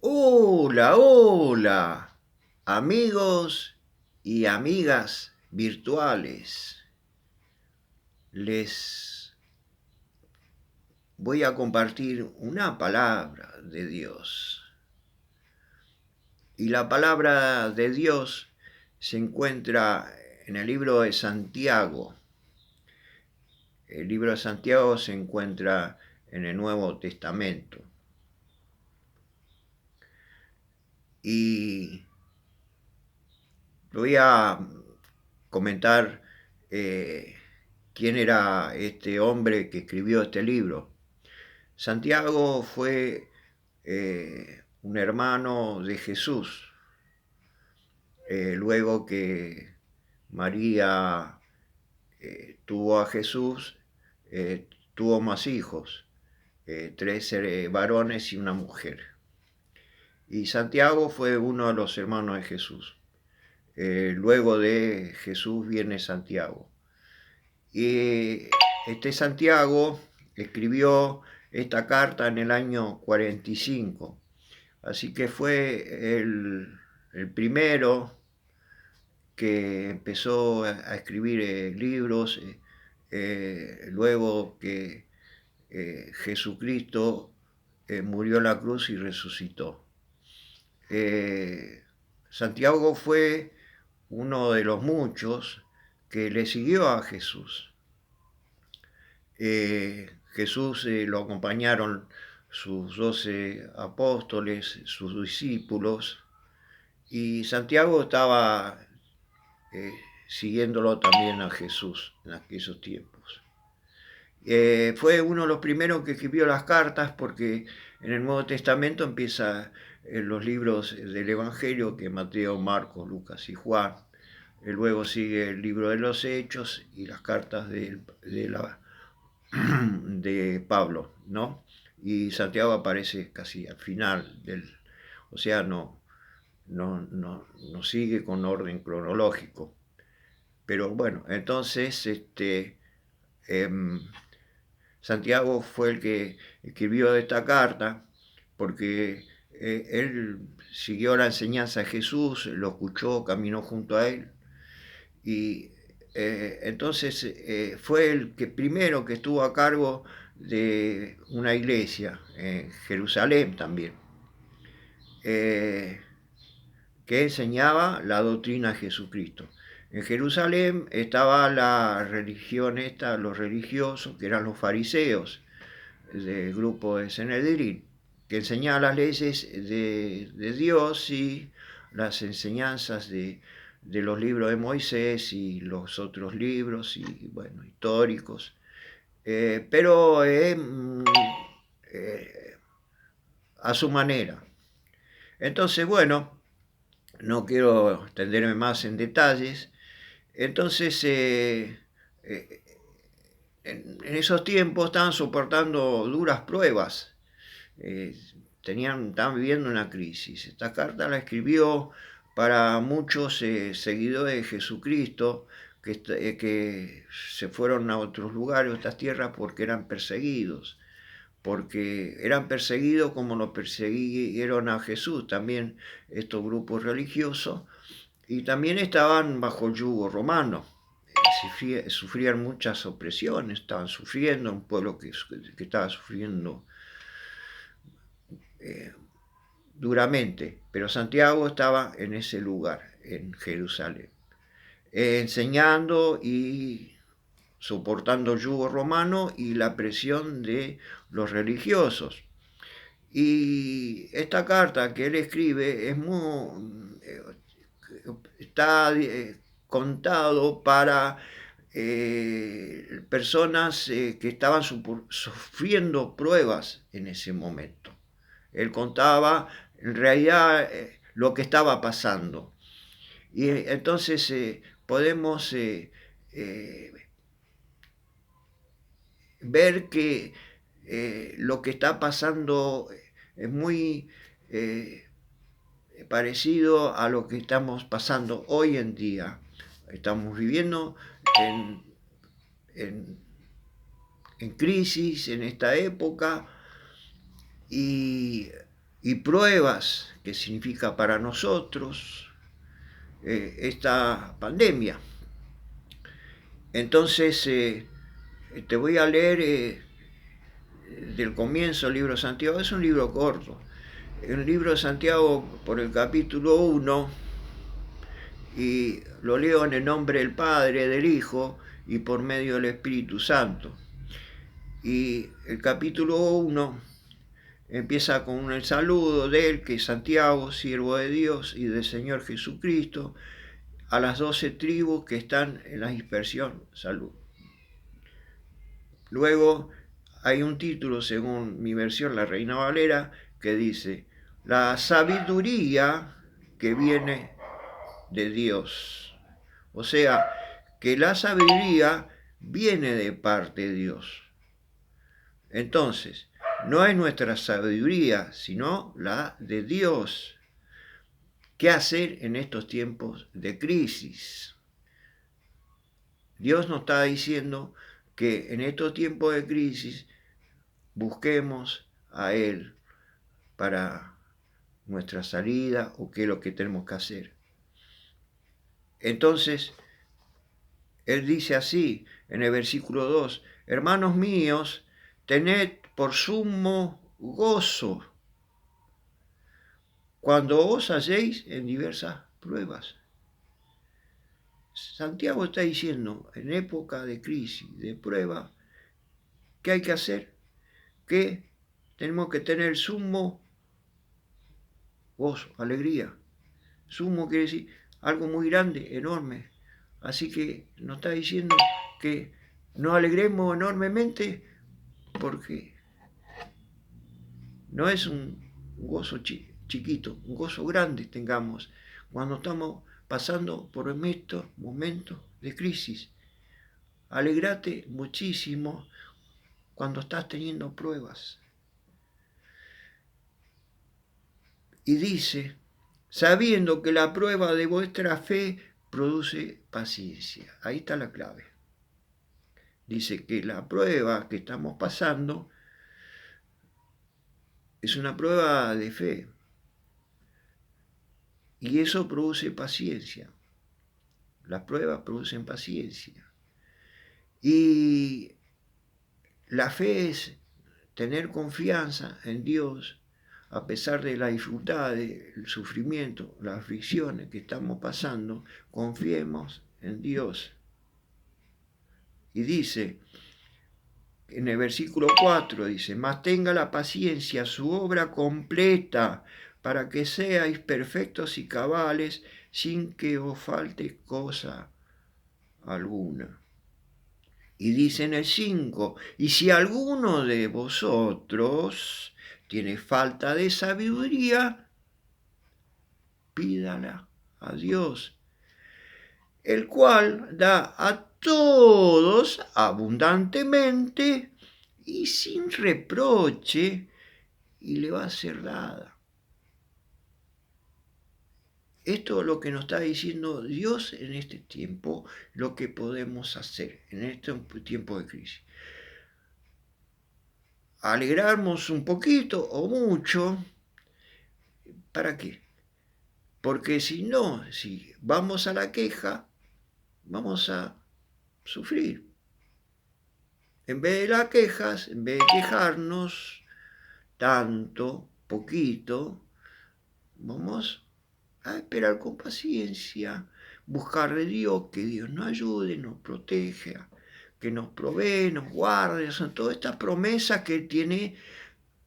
Hola, hola, amigos y amigas virtuales. Les voy a compartir una palabra de Dios. Y la palabra de Dios se encuentra en el libro de Santiago. El libro de Santiago se encuentra en el Nuevo Testamento. Y voy a comentar quién era este hombre que escribió este libro. Santiago fue un hermano de Jesús, luego que María tuvo a Jesús, tuvo más hijos, tres varones y una mujer. Y Santiago fue uno de los hermanos de Jesús. Luego de Jesús viene Santiago. Y este Santiago escribió esta carta en el año 45. Así que fue el primero que empezó a escribir libros, luego que Jesucristo murió en la cruz y resucitó. Santiago fue uno de los muchos que le siguió a Jesús. Jesús lo acompañaron sus 12 apóstoles, sus discípulos, y Santiago estaba siguiéndolo también a Jesús en aquellos tiempos. Fue uno de los primeros que escribió las cartas porque en el Nuevo Testamento empieza los libros del Evangelio, que Mateo, Marcos, Lucas y Juan. Luego sigue el libro de los Hechos y las cartas de Pablo, ¿no? Y Santiago aparece casi al final o sea, no sigue con orden cronológico. Pero bueno, entonces eh, Santiago fue el que escribió esta carta porque él siguió la enseñanza de Jesús, lo escuchó, caminó junto a él y entonces fue el que primero que estuvo a cargo de una iglesia en Jerusalén también, eh, que enseñaba la doctrina de Jesucristo. En Jerusalén estaba la religión esta, los religiosos, que eran los fariseos, del grupo de Sanedrín, que enseñaba las leyes de Dios y las enseñanzas de los libros de Moisés y los otros libros y bueno, históricos, pero a su manera. Entonces, bueno, no quiero extenderme más en detalles. Entonces, en esos tiempos estaban soportando duras pruebas, eh, estaban viviendo una crisis. Esta carta la escribió para muchos seguidores de Jesucristo que se fueron a otros lugares, a otras tierras, porque eran perseguidos como lo persiguieron a Jesús, también estos grupos religiosos, y también estaban bajo el yugo romano. Sufrían muchas opresiones, estaban sufriendo, un pueblo que estaba sufriendo eh, duramente, pero Santiago estaba en ese lugar, en Jerusalén, enseñando y soportando el yugo romano y la presión de los religiosos. Y esta carta que él escribe está contado para personas que estaban sufriendo pruebas en ese momento. Él contaba en realidad lo que estaba pasando. Y entonces podemos ver que lo que está pasando es muy parecido a lo que estamos pasando hoy en día. Estamos viviendo en, en, en crisis en esta época y y pruebas que significa para nosotros esta pandemia. Entonces, te voy a leer del comienzo el libro de Santiago. Es un libro corto. El libro de Santiago por el capítulo 1, y lo leo en el nombre del Padre, del Hijo y por medio del Espíritu Santo. Y el capítulo 1 empieza con el saludo de él, que es Santiago, siervo de Dios y del Señor Jesucristo, a las 12 tribus que están en la dispersión. Salud. Luego hay un título, según mi versión, la Reina Valera, que dice: la sabiduría que viene de Dios. O sea, que la sabiduría viene de parte de Dios. Entonces, no es nuestra sabiduría, sino la de Dios. ¿Qué hacer en estos tiempos de crisis? Dios nos está diciendo que en estos tiempos de crisis busquemos a Él para nuestra salida o qué es lo que tenemos que hacer. Entonces, Él dice así en el versículo 2: hermanos míos, tened por sumo gozo cuando os halléis en diversas pruebas. Santiago está diciendo, en época de crisis, de prueba, ¿qué hay que hacer? Que tenemos que tener sumo gozo, alegría. Sumo quiere decir algo muy grande, enorme. Así que nos está diciendo que nos alegremos enormemente, porque no es un gozo chiquito, un gozo grande tengamos cuando estamos pasando por estos momentos de crisis. Alegrate muchísimo cuando estás teniendo pruebas. Y dice, sabiendo que la prueba de vuestra fe produce paciencia. Ahí está la clave. Dice que la prueba que estamos pasando es una prueba de fe. Y eso produce paciencia. Las pruebas producen paciencia. Y la fe es tener confianza en Dios a pesar de las dificultades, el sufrimiento, las aflicciones que estamos pasando. Confiemos en Dios. Y dice, en el versículo 4, dice, mas tenga la paciencia su obra completa, para que seáis perfectos y cabales, sin que os falte cosa alguna. Y dice en el 5, y si alguno de vosotros tiene falta de sabiduría, pídala a Dios, el cual da a todos abundantemente y sin reproche, y le va a ser dada. Esto es lo que nos está diciendo Dios en este tiempo, lo que podemos hacer en este tiempo de crisis. Alegrarnos un poquito o mucho. ¿Para qué? Porque si no, si vamos a la queja, vamos a sufrir. En vez de las quejas, en vez de quejarnos tanto, poquito, vamos a esperar con paciencia, buscar de Dios, que Dios nos ayude, nos proteja, que nos provee, nos guarde. Son todas estas promesas que Él tiene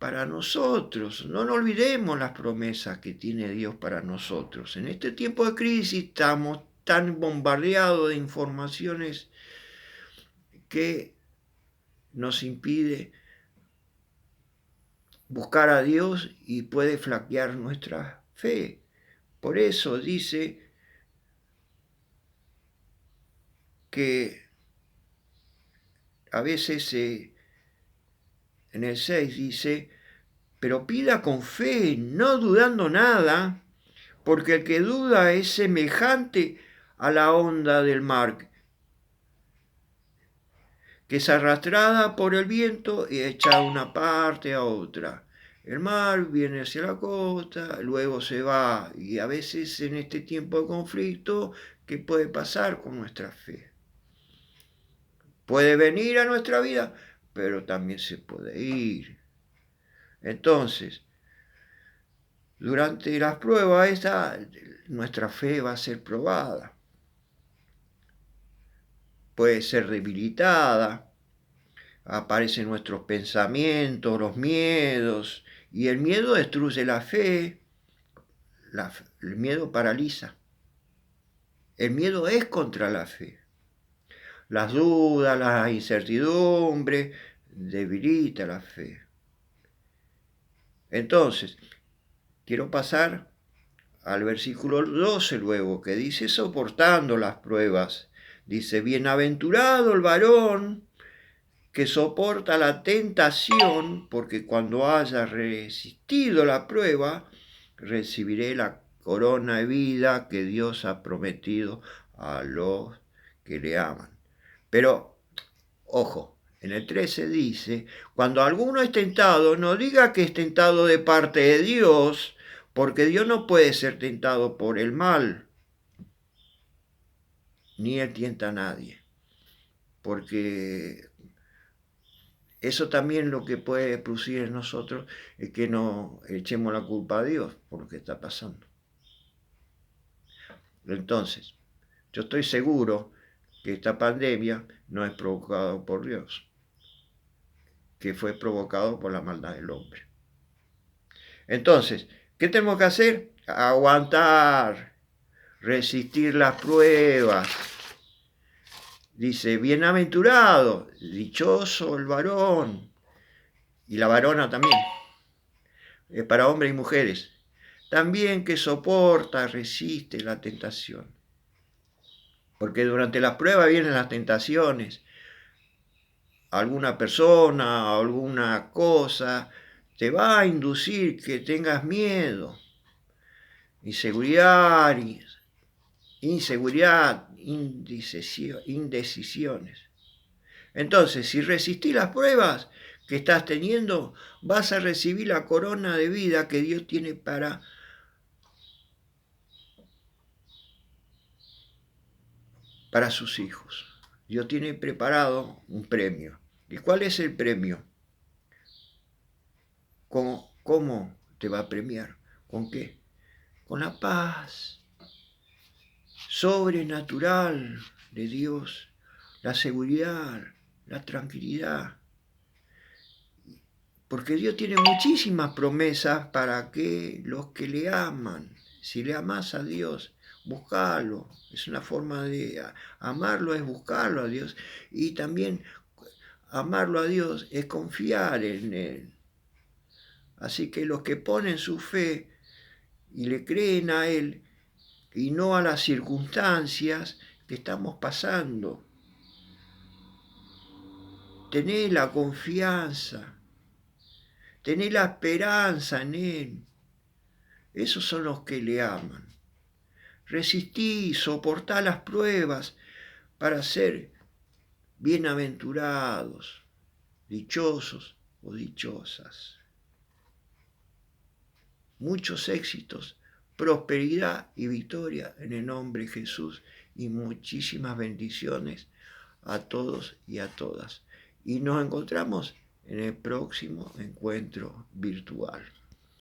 para nosotros. No nos olvidemos las promesas que tiene Dios para nosotros. En este tiempo de crisis estamos tan bombardeados de informaciones que nos impide buscar a Dios y puede flaquear nuestra fe. Por eso dice que a veces en el 6 dice, pero pida con fe, no dudando nada, porque el que duda es semejante a la onda del mar, que es arrastrada por el viento y echa de una parte a otra. el mar, viene hacia la costa, luego se va. Y a veces en este tiempo de conflicto, ¿qué puede pasar con nuestra fe? Puede venir a nuestra vida, pero también se puede ir. Entonces, durante las pruebas nuestra fe va a ser probada. Puede ser debilitada, aparecen nuestros pensamientos, los miedos, y el miedo destruye la fe, el miedo paraliza. El miedo es contra la fe. Las dudas, la incertidumbre, debilita la fe. Entonces, quiero pasar al versículo 12 luego, que dice, soportando las pruebas. Dice, bienaventurado el varón que soporta la tentación, porque cuando haya resistido la prueba, recibiré la corona de vida que Dios ha prometido a los que le aman. Pero, ojo, en el 13 dice, cuando alguno es tentado, no diga que es tentado de parte de Dios, porque Dios no puede ser tentado por el mal, ni él tienta a nadie. Porque eso también lo que puede producir en nosotros es que no echemos la culpa a Dios por lo que está pasando. Entonces, yo estoy seguro que esta pandemia no es provocada por Dios, que fue provocado por la maldad del hombre. Entonces, ¿qué tenemos que hacer? Aguantar, resistir las pruebas. Dice, bienaventurado, dichoso el varón, y la varona también, para hombres y mujeres, también que soporta, resiste la tentación. Porque durante las pruebas vienen las tentaciones. Alguna persona, alguna cosa, te va a inducir que tengas miedo, inseguridad, indecisiones. Entonces, si resistís las pruebas que estás teniendo, vas a recibir la corona de vida que Dios tiene para sus hijos. Dios tiene preparado un premio. ¿Y cuál es el premio? ¿Cómo te va a premiar? ¿Con qué? Con la paz sobrenatural de Dios, la seguridad, la tranquilidad. Porque Dios tiene muchísimas promesas para que los que le aman, si le amas a Dios, buscarlo. Es una forma de amarlo, es buscarlo a Dios. Y también amarlo a Dios es confiar en Él. Así que los que ponen su fe y le creen a Él y no a las circunstancias que estamos pasando, tené la confianza, tené la esperanza en Él. Esos son los que le aman. Resistí, soportá las pruebas para ser bienaventurados, dichosos o dichosas. Muchos éxitos, prosperidad y victoria en el nombre de Jesús y muchísimas bendiciones a todos y a todas. Y nos encontramos en el próximo encuentro virtual.